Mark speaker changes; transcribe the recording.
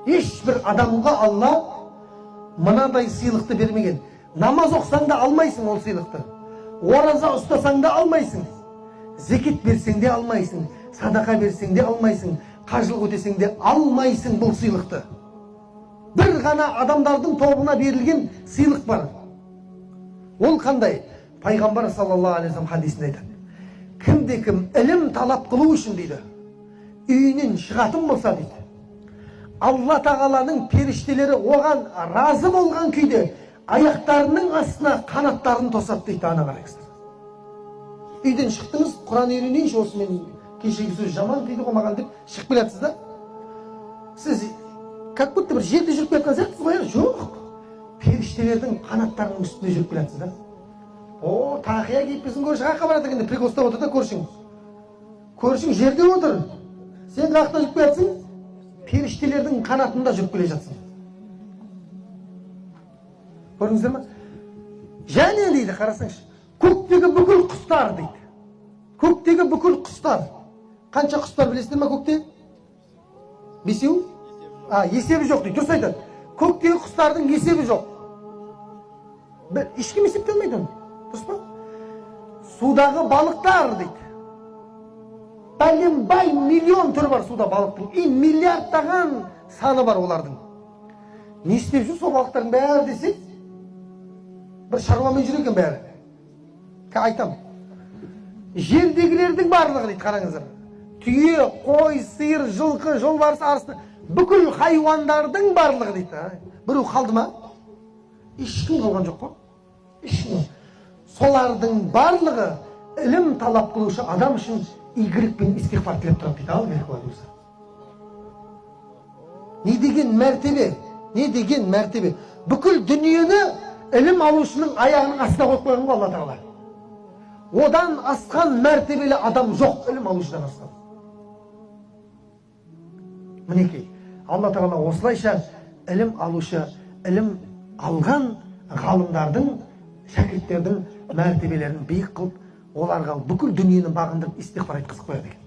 Speaker 1: Ешбір адамға Алла мынадай сыйлықты бермеген. Намаз оқсаң да алмайсың ол сыйлықты. Ораза ұстасаң да алмайсың. Зекет берсең де алмайсың. Садақа берсең де алмайсың. Қажылық өтесең де алмайсың бұл сыйлықты. Бір ғана адамдардың тобына берілген сыйлық бар. Ол қандай? Пайғамбар саллаллаху алейхи вассалам хадисінде айтады. Кімде-кім ілім талап қылу үшін дейді, үйінен шығатын болса дейді, Алла тағаланың періштелері оған разы болған күйде аяқтарының астына қанаттарын тосады дейді. Ана қарайсыздар. Үйден шықтыңыз, Құран үйренейінші, осы мен кешегі сөз жаман дейді ғой маған деп шығып келатсыз да. Сіз как будто бір жерде жүріп келатқан сияқтысыз ғой? Жоқ. Періштелердің қанаттарының үстінде жүріп келатсыз да. О, тақия киіп біздің көрші қаққа барады екен деп прикол ұстап отыр да көршің. Көршің жерде отыр. Сен қақта жүріп келатсың, періштелердің қанатында жүріп келе жатсың. Көрдіңіздер ме? Және дейді, қарасаңшы, көктегі бүкіл құстар дейді. Көктегі бүкіл құстар. Қанша құстар білесіздер ме көкте? Бесеу? Есебі жоқ дейді. Дұрыс айтады. Көктегі құстардың есебі жоқ. Ешкім есептелмейді оны. Дұрыс па? Судағы балықтар дейді. Бәлембай миллион түрі бар суда балықтың. Миллиардтаған саны бар олардың. Не істеп жүр сол балықтардың бәрі десек? Бір шаруамен жүр екен бәрі. Айтам. Жердегілердің барлығы дейді, қараңыздар. Түйе, қой, сиыр, жылқы, жолбарыс, арысты, бүкіл хайуандардың барлығы дейді. Біреу қалды ма? Ешкім қалған жоқ қой. Ешкім. Солардың барлығы ілім талап қылушы адам үшін игілік пен истиғфар тілеп тұрады дейді. Ал керек болады өзі. Не деген мәртебе? Не деген мәртебе? Бүкіл дүниені ілім алушының аяғының астына қойып қойған ғой Алла тағала. Одан асқан мәртебелі адам жоқ, ілім алушыдан асқан. Мінекей, Алла тағала осылайша ілім алушы, ілім алған ғалымдардың, шәкірттердің мәртебелерін биік қылып, оларға бүкіл дүниені бағындырып истиғфар айтқызып қояды екен.